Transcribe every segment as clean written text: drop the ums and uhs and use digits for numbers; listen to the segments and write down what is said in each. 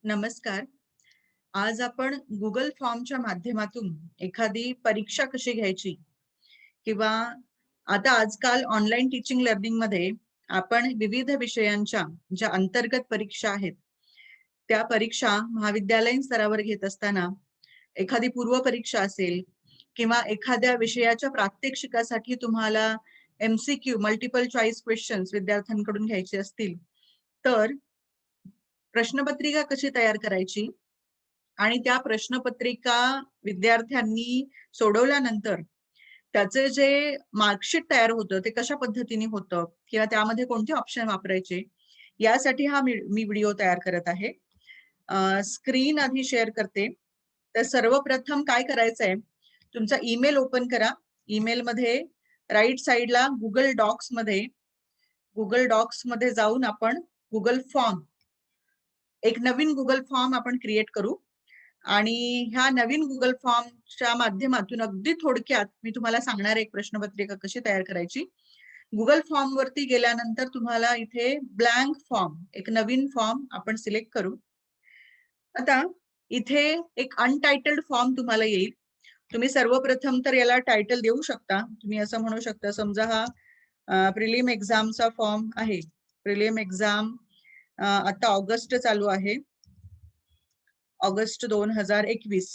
नमस्कार. आज आपण Google फॉर्मच्या माध्यमातून एखादी परीक्षा कशी घ्यायची किंवा आता आजकाल ऑनलाईन टीचिंग लर्निंगमध्ये आपण विविध विषयांच्या ज्या अंतर्गत परीक्षा आहेत, त्या परीक्षा महाविद्यालयीन स्तरावर घेत असताना एखादी पूर्व परीक्षा असेल किंवा एखाद्या विषयाच्या प्रात्यक्षिकासाठी तुम्हाला MCQ मल्टिपल चॉईस क्वेश्चन्स विद्यार्थ्यांकडून घ्यायचे असतील, तर प्रश्नपत्रिका कशी तयार करायची आणि त्या प्रश्नपत्रिका विद्यार्थ्यांनी सोडवल्यानंतर त्याचे जे मार्कशीट तयार होतं ते कशा पद्धतीने होतं किंवा त्यामध्ये कोणते ऑप्शन वापरायचे यासाठी हा मी व्हिडिओ तयार करत आहे. स्क्रीन आधी शेअर करते. तर सर्वप्रथम काय करायचंय, तुमचा ईमेल ओपन करा. ईमेल मध्ये राईट साईडला गुगल डॉक्स मध्ये जाऊन आपण गुगल फॉर्म एक नवीन गुगल फॉर्म आपण क्रिएट करू आणि ह्या नवीन गुगल फॉर्मच्या माध्यमातून अगदी थोडक्यात मी तुम्हाला सांगणार आहे एक प्रश्नपत्रिका कशी तयार करायची. गुगल फॉर्म वरती गेल्यानंतर तुम्हाला इथे ब्लँक फॉर्म एक नवीन फॉर्म आपण सिलेक्ट करू. आता इथे एक अनटायटल्ड फॉर्म तुम्हाला येईल. तुम्ही सर्वप्रथम तर याला टायटल देऊ शकता. तुम्ही असं म्हणू शकता, समजा हा प्रिलिम एक्झामचा फॉर्म आहे. प्रिलिम एक्झाम आता ऑगस्ट चालू आहे, ऑगस्ट 2021.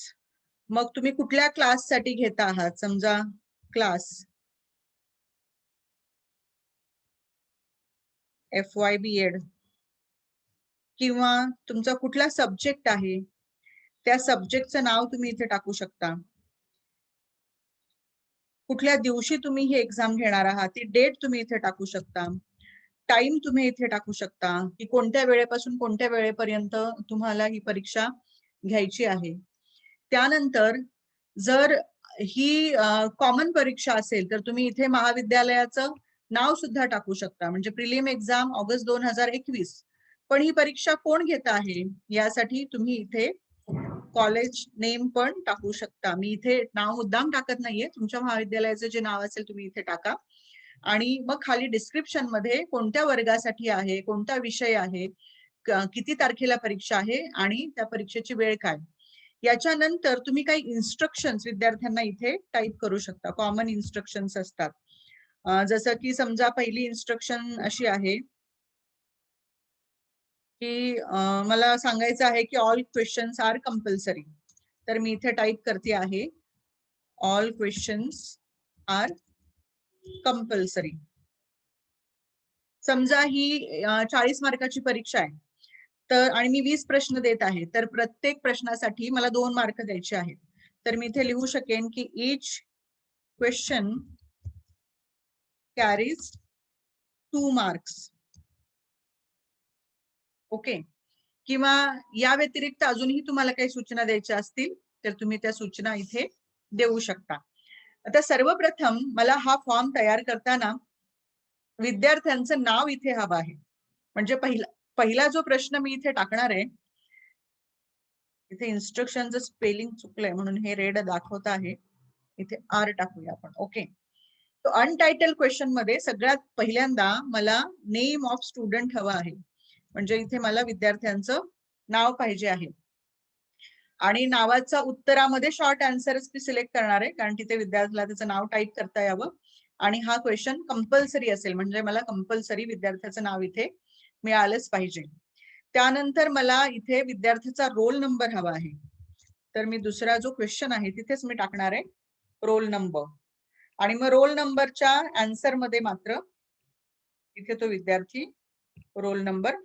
मग तुम्ही कुठल्या क्लाससाठी घेता आहात, समजा क्लास FY B.Ed किंवा तुमचा कुठला सब्जेक्ट आहे त्या सब्जेक्टचं नाव तुम्ही इथे टाकू शकता. कुठल्या दिवशी तुम्ही ही एक्झाम घेणार आहात ती डेट तुम्ही इथे टाकू शकता. टाइम तुम्ही इथे टाकू शकता की कोणत्या वेळेपासून कोणत्या वेळेपर्यंत तुम्हाला ही परीक्षा घ्यायची आहे. त्यानंतर जर ही कॉमन परीक्षा असेल तर तुम्ही इथे महाविद्यालयाचं नाव सुद्धा टाकू शकता. म्हणजे प्रिलिम एक्झाम ऑगस्ट 2021, पण ही परीक्षा कोण घेत आहे यासाठी तुम्ही इथे कॉलेज नेम पण टाकू शकता. मी इथे नाव मुद्दाम टाकत नाहीये, तुमच्या महाविद्यालयाचं जे नाव असेल तुम्ही इथे टाका आणि मग खाली डिस्क्रिप्शन मध्ये कोणत्या वर्गासाठी आहे, कोणता विषय आहे, किती तारखेला परीक्षा आहे आणि त्या परीक्षेची वेळ काय. याच्यानंतर तुम्ही काही इन्स्ट्रक्शन्स विद्यार्थ्यांना इथे टाईप करू शकता. कॉमन इन्स्ट्रक्शन्स असतात. जसं की समजा पहिली इन्स्ट्रक्शन अशी आहे की मला सांगायचं आहे की ऑल क्वेश्चन्स आर कंपल्सरी. तर मी इथे टाईप करते आहे ऑल क्वेश्चन्स आर कंपल्सरी. समजा ही 40 मार्काची परीक्षा आहे तर आणि मी 20 प्रश्न देत आहे, तर प्रत्येक प्रश्नासाठी मला 2 मार्क द्यायचे आहेत. तर मी इथे लिहू शकेन की each question carries 2 marks. Okay. किंवा या व्यतिरिक्त अजूनही तुम्हाला काही सूचना द्यायच्या असतील तर तुम्ही त्या सूचना इथे देऊ शकता. आता सर्वप्रथम मला हा फॉर्म तयार करताना विद्यार्थ्यांचं नाव इथे हवं आहे. म्हणजे पहिला जो प्रश्न मी इथे टाकणार आहे, इथे इन्स्ट्रक्शनचं स्पेलिंग चुकलंय म्हणून हे रेड दाखवत आहे. इथे आर टाकूया आपण. ओके. तो अनटायटल क्वेश्चन मध्ये सगळ्यात पहिल्यांदा मला नेम ऑफ स्टुडंट हवं आहे. म्हणजे इथे मला विद्यार्थ्यांचं नाव पाहिजे आहे आणि नावाचा उत्तरामध्ये शॉर्ट आन्सरच मी सिलेक्ट करणार आहे, कारण तिथे विद्यार्थ्याला त्याचं नाव टाईप करता यावं आणि हा क्वेश्चन कंपल्सरी असेल, म्हणजे मला कंपल्सरी विद्यार्थ्याचं नाव इथे मिळालंच पाहिजे. त्यानंतर मला इथे विद्यार्थ्याचा रोल नंबर हवा आहे. तर मी दुसरा जो क्वेश्चन आहे तिथेच मी टाकणार आहे रोल नंबर आणि मग रोल नंबरच्या आन्सर मध्ये मात्र इथे तो विद्यार्थी रोल नंबर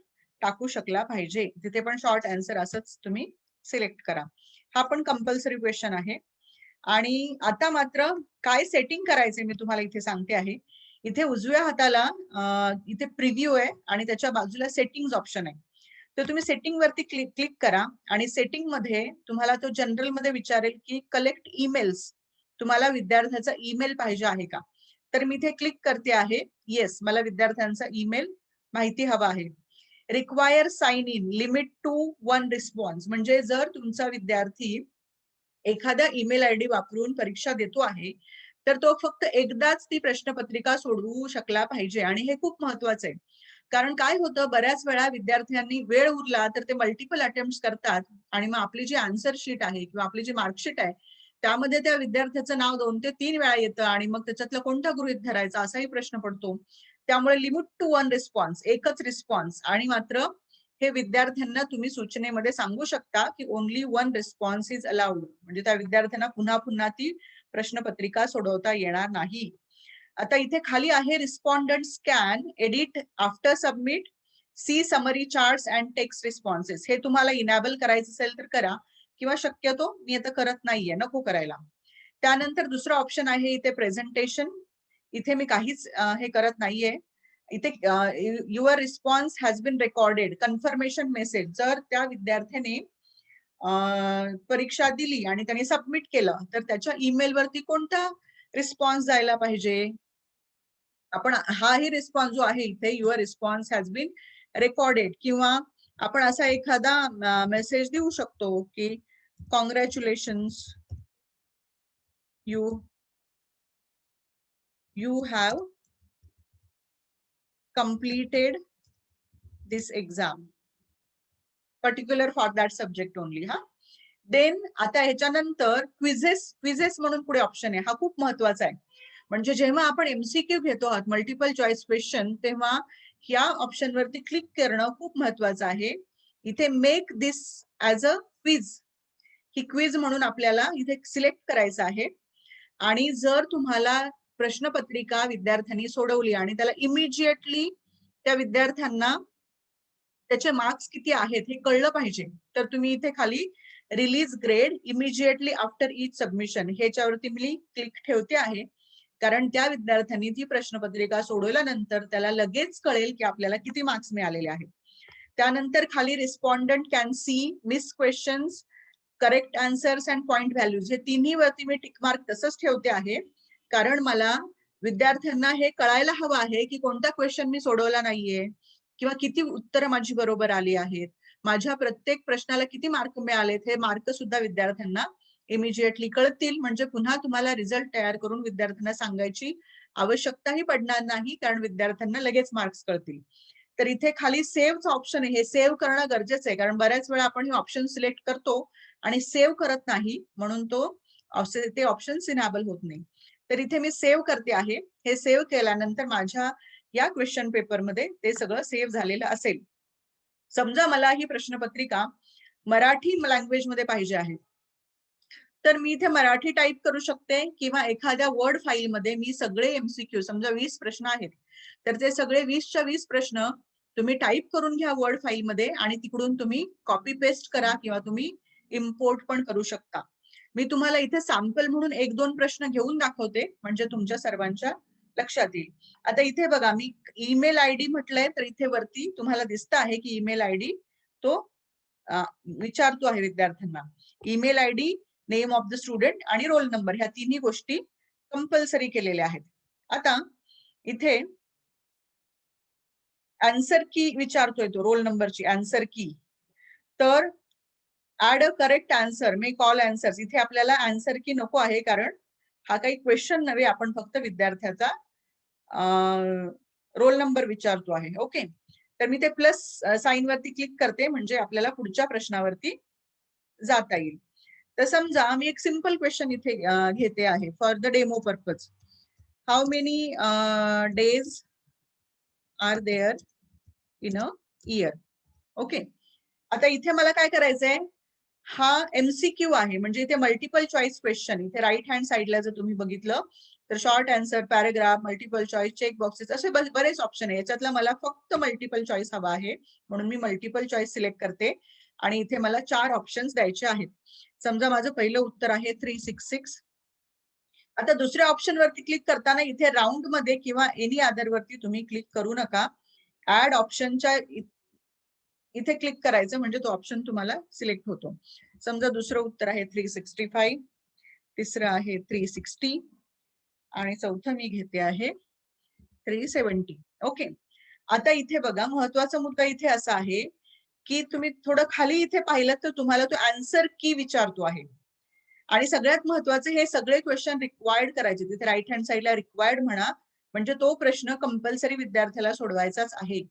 टाकू शकला पाहिजे. तिथे पण शॉर्ट आन्सर असंच तुम्ही सिलेक्ट करा. हा पण कंपल्सरी क्वेश्चन आहे. आणि आता मात्र काय सेटिंग करायचे मी तुम्हाला इथे सांगते आहे. इथे उजव्या हाताला इथे प्रिव्ह्यू आहे आणि त्याच्या बाजूला सेटिंग्स ऑप्शन आहे. तर तुम्ही सेटिंग वरती क्लिक करा आणि सेटिंग मध्ये तुम्हाला तो जनरल मध्ये विचारेल की कलेक्ट ईमेल्स, तुम्हाला विद्यार्थ्याचा ईमेल पाहिजे आहे का. तर मी इथे क्लिक करते आहे. येस, मला विद्यार्थ्यांचा ईमेल माहिती हवा आहे. Require sign in limit to 1 response, म्हणजे जर तुमचा विद्यार्थी एखादा ईमेल आयडी वापरून परीक्षा देतो आहे तर तो फक्त एकदाच ती प्रश्नपत्रिका सोडवू शकला पाहिजे आणि हे खूप महत्वाचं आहे. कारण काय होतं, बऱ्याच वेळा विद्यार्थ्यांनी वेळ उरला तर ते मल्टिपल अटेम्प्ट करतात आणि मग आपली जी आन्सर शीट आहे किंवा आपली जी मार्कशीट आहे त्यामध्ये त्या विद्यार्थ्याचं नाव 2 ते 3 वेळा येतं आणि मग त्याच्यातला कोणता गृहीत धरायचा असाही प्रश्न पडतो. त्यामुळे लिमिट टू 1 रिस्पॉन्स, एकच रिस्पॉन्स. आणि मात्र हे विद्यार्थ्यांना तुम्ही सूचनेमध्ये सांगू शकता की ओनली 1 रिस्पॉन्स इज अलाउड, म्हणजे त्या विद्यार्थ्यांना पुन्हा पुन्हा ती प्रश्नपत्रिका सोडवता येणार नाही. आता इथे खाली आहे respondent can, edit after submit, see summary charts and text responses. हे तुम्हाला इनेबल करायचं असेल तर करा, किंवा शक्यतो मी आता करत नाहीये, नको करायला. त्यानंतर दुसरा ऑप्शन आहे इथे प्रेझेंटेशन. इथे मी काहीच हे करत नाहीये. इथे your response has been recorded, confirmation message. जर त्या विद्यार्थ्याने परीक्षा दिली आणि त्याने सबमिट केलं तर त्याच्या ईमेल वरती कोणता रिस्पॉन्स जायला पाहिजे? आपण हाही रिस्पॉन्स जो आहे इथे, your response has been recorded, किंवा आपण असा एखादा मेसेज देऊ शकतो की congratulations, you have completed this exam particular for that subject only. हा देन आता ह्याच्यानंतर क्विझेस म्हणून पुढे ऑप्शन आहे. हा खूप महत्वाचा आहे. म्हणजे जेव्हा आपण एमसीक्यू घेतो आहोत, मल्टिपल चॉईस क्वेश्चन, तेव्हा या ऑप्शन वरती क्लिक करणं खूप महत्वाचं आहे. इथे make this as a quiz, he quiz म्हणून आपल्याला इथे सिलेक्ट करायचं आहे. आणि जर तुम्हाला प्रश्नपत्रिका विद्यार्थ्यांनी सोडवली आणि त्याला इमिजिएटली त्या विद्यार्थ्यांना त्याचे मार्क्स किती आहेत हे कळलं पाहिजे, तर तुम्ही इथे खाली release grade immediately after each submission ह्याच्यावरती मी क्लिक ठेवते आहे. कारण त्या विद्यार्थ्यांनी ती प्रश्नपत्रिका सोडवल्यानंतर त्याला लगेच कळेल की आपल्याला किती मार्क्स मिळालेले आहेत. त्यानंतर खाली respondent can see miss questions, correct answers and point values, हे तिन्ही वरती मी टिक मार्क तसंच ठेवते आहे. कारण मला विद्यार्थ्यांना हे कळायला हवं आहे की कोणता क्वेश्चन मी सोडवला नाहीये किंवा किती उत्तरं माझी बरोबर आली आहेत, माझ्या प्रत्येक प्रश्नाला किती मार्क मिळालेत, हे मार्क सुद्धा विद्यार्थ्यांना इमिजिएटली कळतील. म्हणजे पुन्हा तुम्हाला रिझल्ट तयार करून विद्यार्थ्यांना सांगायची आवश्यकताही पडणार नाही, कारण विद्यार्थ्यांना लगेच मार्क्स कळतील. तर इथे खाली सेव्हचं ऑप्शन आहे, हे सेव्ह करणं गरजेचं आहे. कारण बऱ्याच वेळा आपण हे ऑप्शन सिलेक्ट करतो आणि सेव्ह करत नाही, म्हणून ते ऑप्शन इनेबल होत नाही. तर इथे मी सेव्ह करते आहे. हे सेव्ह केल्यानंतर माझ्या या क्वेश्चन पेपरमध्ये ते सगळं सेव्ह झालेलं असेल. समजा मला ही प्रश्नपत्रिका मराठी लँग्वेज मध्ये पाहिजे आहे, तर मी इथे मराठी टाईप करू शकते, किंवा एखाद्या वर्ड फाईल मध्ये मी सगळे एमसीक्यू, समजा 20 प्रश्न आहेत, तर ते सगळे 20च्या 20 प्रश्न तुम्ही टाईप करून घ्या वर्ड फाईल मध्ये आणि तिकडून तुम्ही कॉपी पेस्ट करा किंवा तुम्ही इम्पोर्ट पण करू शकता. मी तुम्हाला इथे सॅम्पल म्हणून 1-2 प्रश्न घेऊन दाखवते, म्हणजे तुमच्या सर्वांच्या लक्षात येईल. आता इथे बघा, मी ईमेल आयडी म्हटलंय, तर इथे वरती तुम्हाला दिसत आहे की ईमेल आयडी तो विचारतो आहे विद्यार्थ्यांना. Email ID, name of the student आणि रोल नंबर, ह्या तिन्ही गोष्टी कंपल्सरी केलेल्या आहेत. आता इथे आन्सर की विचारतोय तो, रोल नंबरची आन्सर की. तर add a correct answer, make all answers. इथे आपल्याला आन्सर की नको आहे, कारण हा काही क्वेश्चन नव्हे, आपण फक्त विद्यार्थ्याचा रोल नंबर विचारतो आहे. ओके, तर मी ते प्लस साइन वरती क्लिक करते, म्हणजे आपल्याला पुढच्या प्रश्नावरती जाता येईल. तर समजा मी एक सिंपल क्वेश्चन इथे घेते आहे for the demo purpose. How many days are there in a year? Okay, आता इथे मला काय करायचंय, हा एमसीक्यू आहे, म्हणजे इथे मल्टिपल चॉईस क्वेश्चन. इथे राईट हँड साइडला जर तुम्ही बघितलं तर short answer, paragraph, multiple choice, check boxes, असे बरेच ऑप्शन आहे. याच्यातला मला फक्त मल्टिपल चॉईस हवा आहे, म्हणून मी मल्टिपल चॉईस सिलेक्ट करते आणि इथे मला 4 ऑप्शन्स द्यायचे आहेत. समजा माझं पहिलं उत्तर आहे 366. आता दुसऱ्या ऑप्शन वरती क्लिक करताना इथे राऊंड मध्ये किंवा एनी अदर वरती तुम्ही क्लिक करू नका. ऍड ऑप्शनच्या इथे क्लिक करायचं, म्हणजे तो ऑप्शन तुम्हाला सिलेक्ट होतो. समजा दुसरं उत्तर आहे 365, तिसरं आहे 360 आणि चौथं मी घेते आहे 370. ओके, आता इथे बघा, महत्वाचा मुद्दा इथे असा आहे की तुम्ही थोडं खाली इथे पाहिलं तर तुम्हाला तो आन्सर की विचारतो आहे. आणि सगळ्यात महत्वाचं, हे सगळे क्वेश्चन रिक्वायर्ड करायचे. तिथे राईट हँड साइडला रिक्वायर्ड म्हणा, म्हणजे तो प्रश्न कंपल्सरी विद्यार्थ्याला सोडवायचाच आहे.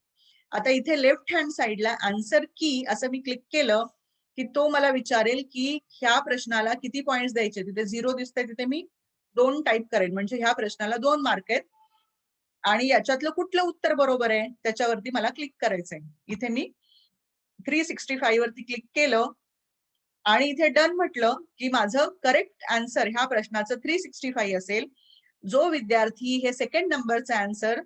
आता इथे लेफ्ट हँड साइडला आन्सर की असं मी क्लिक केलं की तो मला विचारेल की ह्या प्रश्नाला किती पॉइंट्स द्यायचे. तिथे 0 दिसतंय, तिथे मी 2 टाईप करेन, म्हणजे ह्या प्रश्नाला 2 मार्क आहेत आणि याच्यातलं कुठलं उत्तर बरोबर आहे त्याच्यावरती मला क्लिक करायचंय. इथे मी 365 वरती क्लिक केलं आणि इथे डन म्हटलं की माझं करेक्ट आन्सर ह्या प्रश्नाचं 365 असेल. जो विद्यार्थी हे सेकंड नंबरचं आन्सर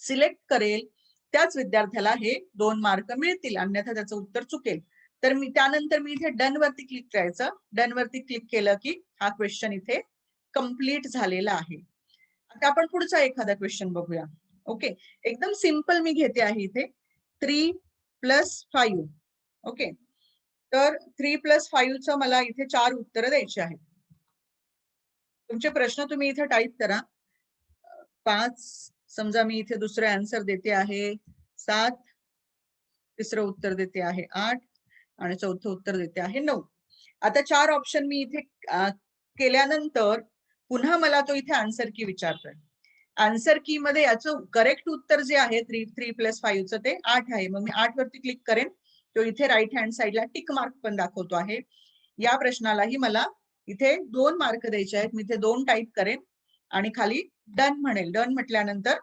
सिलेक्ट करेल त्याच विद्यार्थ्याला हे 2 मार्क मिळतील, अन्यथा त्याचं उत्तर चुकेल. तर मी त्यानंतर मी इथे डन वरती क्लिक करायचं. डन वरती क्लिक केलं की हा क्वेश्चन इथे कंप्लीट झालेला आहे. आता आपण पुढचा एखादा क्वेश्चन बघूया. ओके, एकदम सिंपल मी घेते आहे इथे 3 + 5. ओके, तर 3 + 5 चं मला इथे 4 उत्तरं द्यायची आहेत. तुमचे प्रश्न तुम्ही इथे टाईप करा. 5 समजा मी इथे दुसरं आन्सर देते आहे 7, तिसरं उत्तर देते आहे 8 आणि चौथं उत्तर देते आहे 9. आता 4 ऑप्शन मी इथे केल्यानंतर पुन्हा मला तो इथे आन्सर की विचारतोय. आन्सर की मध्ये याचं करेक्ट उत्तर जे आहे 3 + 5 चं ते 8 आहे. मग मी 8 वरती क्लिक करेन. तो इथे राईट हँड साइडला टिक मार्क पण दाखवतो आहे. या प्रश्नालाही मला इथे 2 मार्क द्यायचे आहेत. मी इथे 2 टाईप करेन आणि खाली डन म्हणेल. डन म्हटल्यानंतर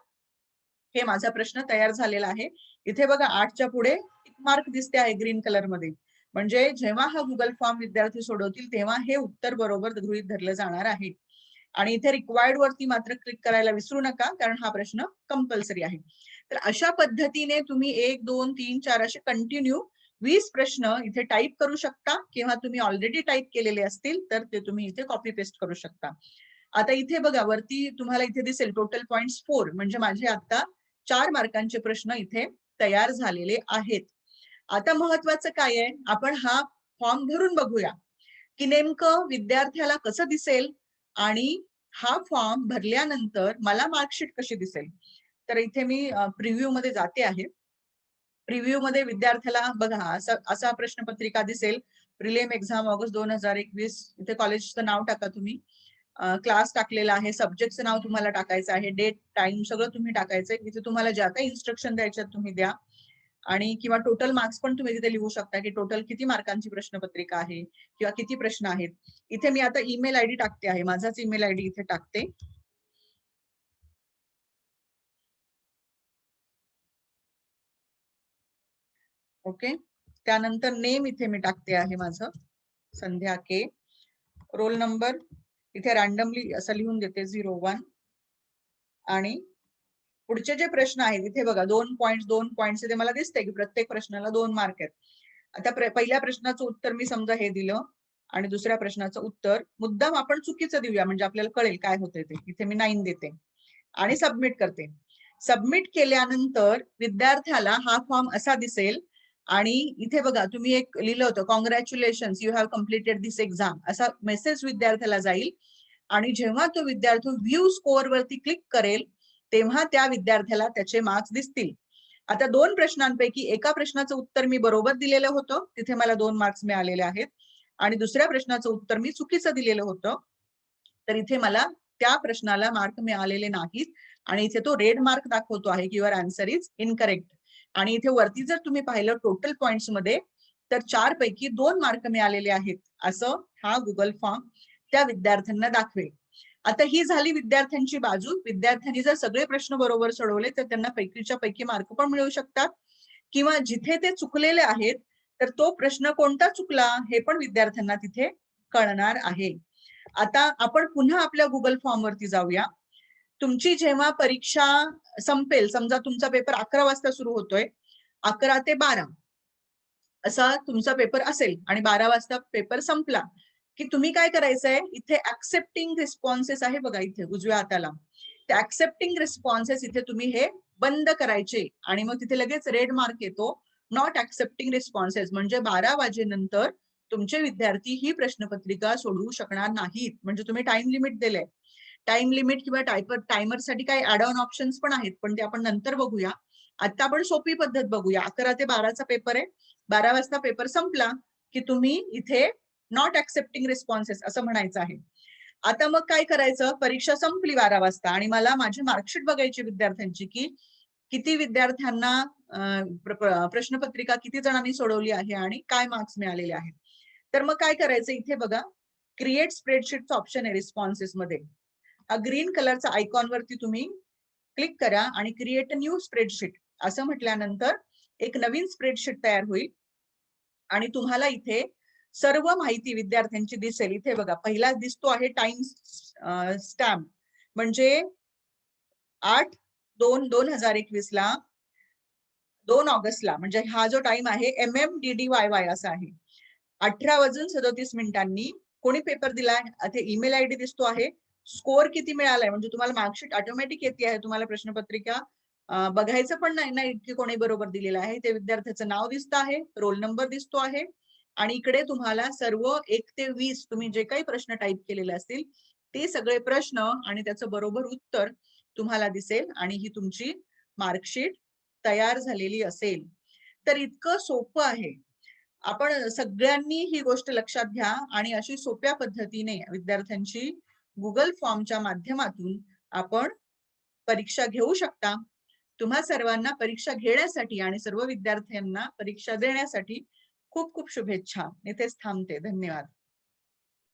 हे माझा प्रश्न तयार झालेला आहे. इथे बघा 8च्या पुढे टिक मार्क दिसते आहे ग्रीन कलर मध्ये, म्हणजे जेव्हा हा गुगल फॉर्म विद्यार्थी सोडवतील तेव्हा हे उत्तर बरोबर गृहीत धरलं जाणार आहे. आणि इथे रिक्वायर्ड वरती मात्र क्लिक करायला विसरू नका, कारण हा प्रश्न कंपल्सरी आहे. तर अशा पद्धतीने तुम्ही 1, 2, 3, 4 असे कंटिन्यू 20 प्रश्न इथे टाईप करू शकता, किंवा तुम्ही ऑलरेडी टाईप केलेले असतील तर ते तुम्ही इथे कॉपी पेस्ट करू शकता. आता इथे बघा वरती तुम्हाला इथे दिसेल टोटल पॉइंट्स 4, म्हणजे माझे आता 4 मार्कांचे प्रश्न इथे तयार झालेले आहेत. आता महत्वाचं काय आहे, आपण हा फॉर्म भरून बघूया की नेमकं विद्यार्थ्याला कसं दिसेल आणि हा फॉर्म भरल्यानंतर मला मार्कशीट कशी दिसेल. तर इथे मी प्रिव्ह्यू मध्ये जाते आहे. प्रिव्ह्यू मध्ये विद्यार्थ्याला बघा असा प्रश्नपत्रिका दिसेल. Prelim exam August 2021. इथे कॉलेजचं नाव टाका तुम्ही, क्लास टाकलेला आहे, सब्जेक्टचं नाव तुम्हाला टाकायचं आहे, डेट टाइम सगळं तुम्ही टाकायचंय. इथे तुम्हाला ज्या काही इन्स्ट्रक्शन द्यायच्यात तुम्ही द्या, आणि किंवा टोटल मार्क्स पण तुम्ही तिथे लिहू शकता की टोटल किती मार्कांची प्रश्नपत्रिका आहे किंवा किती प्रश्न आहेत. इथे मी आता ईमेल आयडी टाकते आहे, माझाच ईमेल आयडी इथे टाकते. ओके, त्यानंतर नेम इथे मी टाकते आहे माझं संध्या के. रोल नंबर इथे रॅन्डमली असं लिहून देते 01. आणि पुढचे जे प्रश्न आहेत इथे बघा 2 पॉइंट्स इथे मला दिसतंय की प्रत्येक प्रश्नाला 2 मार्क आहेत. आता पहिल्या प्रश्नाचं उत्तर मी समजा हे दिलं आणि दुसऱ्या प्रश्नाचं उत्तर मुद्दाम आपण चुकीचं देऊया, म्हणजे आपल्याला कळेल काय होतंय ते. इथे मी 9 देते आणि सबमिट करते. सबमिट केल्यानंतर विद्यार्थ्याला हा फॉर्म असा दिसेल, आणि इथे बघा तुम्ही एक लिहिलं होतं congratulations you have completed this exam, असा मेसेज विद्यार्थ्याला जाईल. आणि जेव्हा तो विद्यार्थी व्ह्यू स्कोअर वरती क्लिक करेल तेव्हा त्या विद्यार्थ्याला त्याचे मार्क्स दिसतील. आता 2 प्रश्नांपैकी एका प्रश्नाचं उत्तर मी बरोबर दिलेलं होतं, तिथे मला 2 मार्क्स मिळालेले आहेत, आणि दुसऱ्या प्रश्नाचं उत्तर मी चुकीचं दिलेलं होतं, तर इथे मला त्या प्रश्नाला मार्क मिळालेले नाहीत आणि इथे तो रेड मार्क दाखवतो आहे की युअर आन्सर इज इनकरेक्ट. आणि इथे वरती जर तुम्ही पाहिलं टोटल पॉइंट्स मध्ये तर 4 पैकी 2 मार्क मिळालेले आहेत, असं हा गुगल फॉर्म त्या विद्यार्थ्यांना दाखवेल. आता ही झाली विद्यार्थ्यांची बाजू. विद्यार्थ्यांनी जर सगळे प्रश्न बरोबर सोडवले तर त्यांना पैकीच्या पैकी मार्क पण मिळू शकतात, किंवा जिथे ते चुकलेले आहेत तर तो प्रश्न कोणता चुकला हे पण विद्यार्थ्यांना तिथे कळणार आहे. आता आपण पुन्हा आपल्या गुगल फॉर्म वरती जाऊया. तुमची जेव्हा परीक्षा संपेल, समजा तुमचा पेपर 11 वाजता सुरू होतोय, 11 ते 12 असा तुमचा पेपर असेल आणि 12 वाजता पेपर संपला की तुम्ही काय करायचंय, इथे ऍक्सेप्टिंग रिस्पॉन्सेस आहे बघा इथे उजव्या हाताला, त्या ऍक्सेप्टिंग रिस्पॉन्सेस इथे तुम्ही हे बंद करायचे आणि मग तिथे लगेच रेड मार्क येतो नॉट ऍक्सेप्टिंग रिस्पॉन्सेस, म्हणजे 12 वाजेनंतर तुमचे विद्यार्थी ही प्रश्नपत्रिका सोडवू शकणार नाहीत. म्हणजे तुम्ही टाइम लिमिट दिलंय. टाइम लिमिट किंवा टायमरसाठी काही ऍड ऑन ऑप्शन्स पण आहेत, पण ते आपण नंतर बघूया. आता आपण सोपी पद्धत बघूया. 11 ते 12चा पेपर आहे, 12 वाजता पेपर संपला की तुम्ही इथे नॉट ऍक्सेप्टिंग रिस्पॉन्सेस असं म्हणायचं आहे. आता मग काय करायचं, परीक्षा संपली 12 वाजता आणि मला माझी मार्कशीट बघायची विद्यार्थ्यांची की किती विद्यार्थ्यांना प्रश्नपत्रिका किती जणांनी सोडवली आहे आणि काय मार्क्स मिळालेले आहेत. तर मग काय करायचं, इथे बघा क्रिएट स्प्रेडशीटचं ऑप्शन आहे रिस्पॉन्सेस मध्ये. हा ग्रीन कलरचा आयकॉन वरती तुम्ही क्लिक करा आणि क्रिएट अ न्यू स्प्रेडशीट असं म्हटल्यानंतर एक नवीन स्प्रेडशीट तयार होईल आणि तुम्हाला इथे सर्व माहिती विद्यार्थ्यांची दिसेल. इथे बघा पहिला दिसतो आहे टाइम स्टॅम्प, म्हणजे 8/2/2021 ला 2 ऑगस्टला, म्हणजे हा जो टाइम आहे MMDDYY असा आहे. 18:37 कोणी पेपर दिलाय, इथे ईमेल आयडी दिसतो आहे, स्कोर किती मिळालाय, म्हणजे तुम्हाला मार्कशीट ऑटोमॅटिक येते आहे, तुम्हाला प्रश्नपत्रिका बघायचं पण नाही की कोणी बरोबर दिलेलं आहे. ते विद्यार्थ्याचं नाव दिसत आहे, रोल नंबर दिसतो आहे आणि इकडे तुम्हाला सर्व 1 ते 20 तुम्ही जे काही प्रश्न टाईप केलेले असतील ते सगळे प्रश्न आणि त्याचं बरोबर उत्तर तुम्हाला दिसेल आणि ही तुमची मार्कशीट तयार झालेली असेल. तर इतकं सोपं आहे. आपण सगळ्यांनी ही गोष्ट लक्षात घ्या आणि अशी सोप्या पद्धतीने विद्यार्थ्यांची गुगल फॉर्मच्या माध्यमातून आपण परीक्षा घेऊ शकता. तुम्हा सर्वांना परीक्षा घेण्यासाठी आणि सर्व विद्यार्थ्यांना परीक्षा देण्यासाठी खूप खूप शुभेच्छा. इथेच थांबते. धन्यवाद.